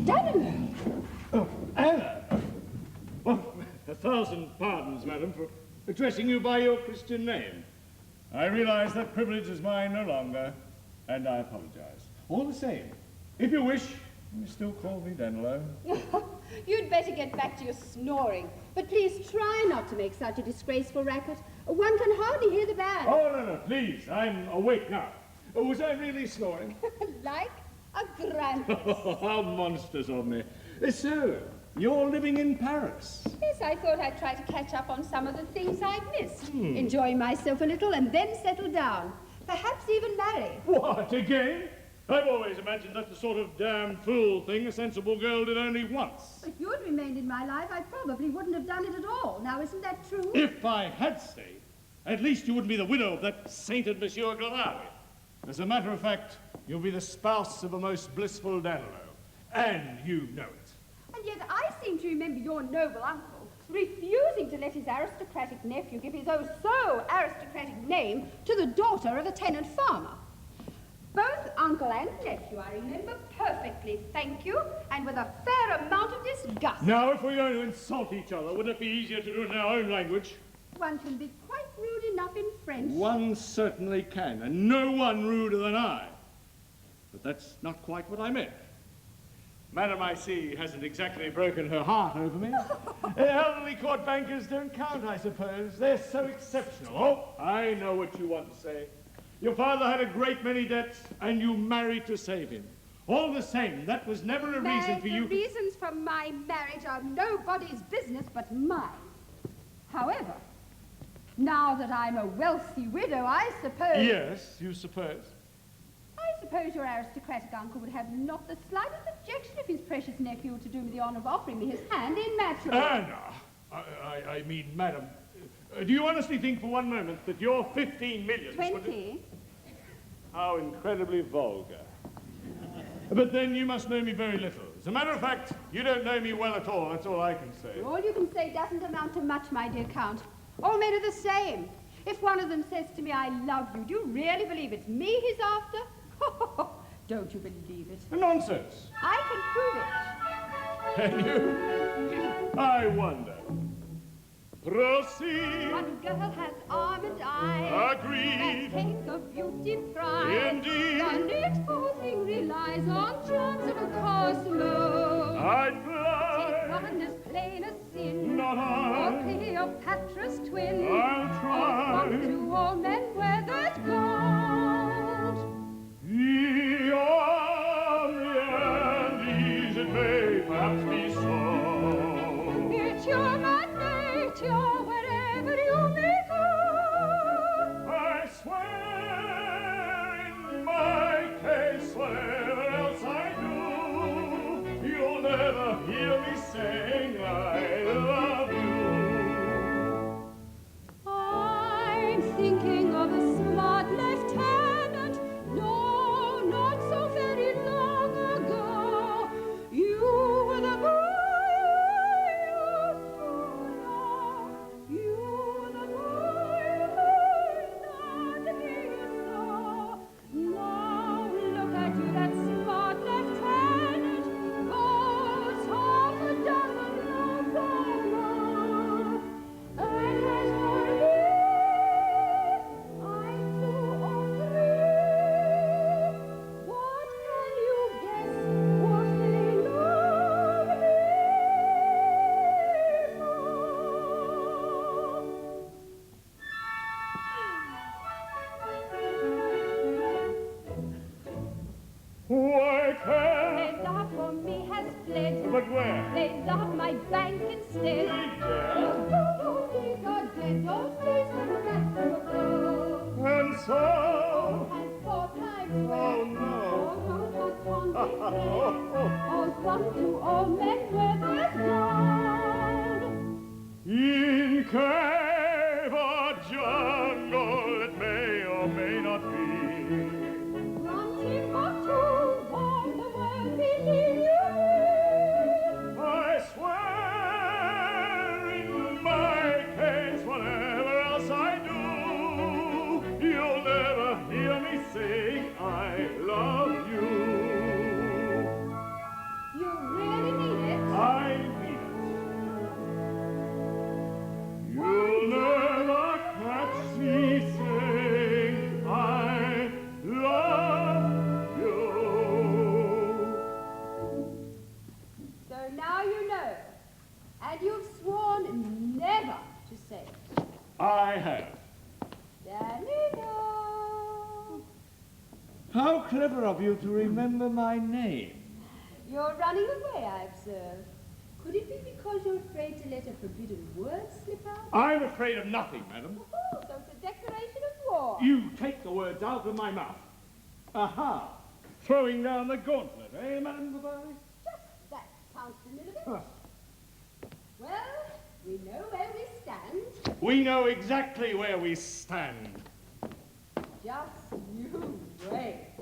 Danilo! Oh, Anna! Well, 1,000 pardons, madam, for addressing you by your Christian name. I realize that privilege is mine no longer, and I apologize. All the same, if you wish, you may still call me Danilo. You'd better get back to your snoring, but please try not to make such a disgraceful racket. One can hardly hear the band. Oh, no, please, I'm awake now. Was I really snoring? Like a grampus. How monstrous of me. So, you're living in Paris? Yes, I thought I'd try to catch up on some of the things I'd missed. Enjoy myself a little and then settle down. Perhaps even marry. What, again? I've always imagined that's the sort of damn fool thing a sensible girl did only once. If you'd remained in my life, I probably wouldn't have done it at all. Now, isn't that true? If I had stayed, at least you wouldn't be the widow of that sainted Monsieur Glawari. As a matter of fact, you'll be the spouse of a most blissful Danilo. And you know it. And yet I seem to remember your noble uncle refusing to let his aristocratic nephew give his oh so aristocratic name to the daughter of a tenant farmer. Both uncle and nephew, I remember perfectly, thank you, and with a fair amount of disgust. Now, if we're going to insult each other, wouldn't it be easier to do it in our own language? One can be quite rude enough in French. One certainly can, and no one ruder than I. But that's not quite what I meant. Madam, I see, hasn't exactly broken her heart over me. Elderly court bankers don't count, I suppose. They're so exceptional. Oh, I know what you want to say. Your father had a great many debts, and you married to save him. All the same, that was never a reason for you... The reasons for my marriage are nobody's business but mine. However, now that I'm a wealthy widow, I suppose... Yes, you suppose. I suppose your aristocratic uncle would have not the slightest objection if his precious nephew were to do me the honor of offering me his hand in matrimony. Anna! I mean, madam, do you honestly think for one moment that your 15 millions... 20? How incredibly vulgar. But then you must know me very little. As a matter of fact, you don't know me well at all, that's all I can say. All you can say doesn't amount to much, my dear Count. All men are the same. If one of them says to me, I love you, do you really believe it's me he's after? Don't you believe it? Nonsense. I can prove it. Can you? I wonder. Proceed. One girl has almond eyes. Agreed. And take a beauty prize. Indeed. The next thing relies on charms of a cosmo. I'd fly. Run as plain as sin. Not I. Or Cleopatra's twin. I'll try. Or do all men wear that gold? Io and ease it may perhaps be so. It's human nature wherever you may go. I swear in my case, whatever else I do, you'll never hear me saying I love you. I'm thinking of a smart lieutenant. No, not so very long ago. You were the boy I used to know. You were the boy who loved me so. Now look at you, that smart lieutenant goes off a dozen no more. And as for me, I'm 2 or 3. What can you guess what they love me Why can't... Their love for me has fled. But where? They love my bank instead. Don't think are dead. Those days were back from above. And so... And 4 times Oh, where no. all one to all men where there's God. In cave or jungle, it may or may not be. Granting but to warn the world believe you. I swear in my case, whatever else I do, you'll never hear me sing I love you. You clever of you to remember my name. You're running away, I observe. Could it be because you're afraid to let a forbidden word slip out? I'm afraid of nothing, madam. Oh, so it's a declaration of war. You take the words out of my mouth. Aha! Throwing down the gauntlet, eh, Madame Glawari? Just that, Count Danilo. Huh. Well, we know where we stand. We know exactly where we stand. Just you wait.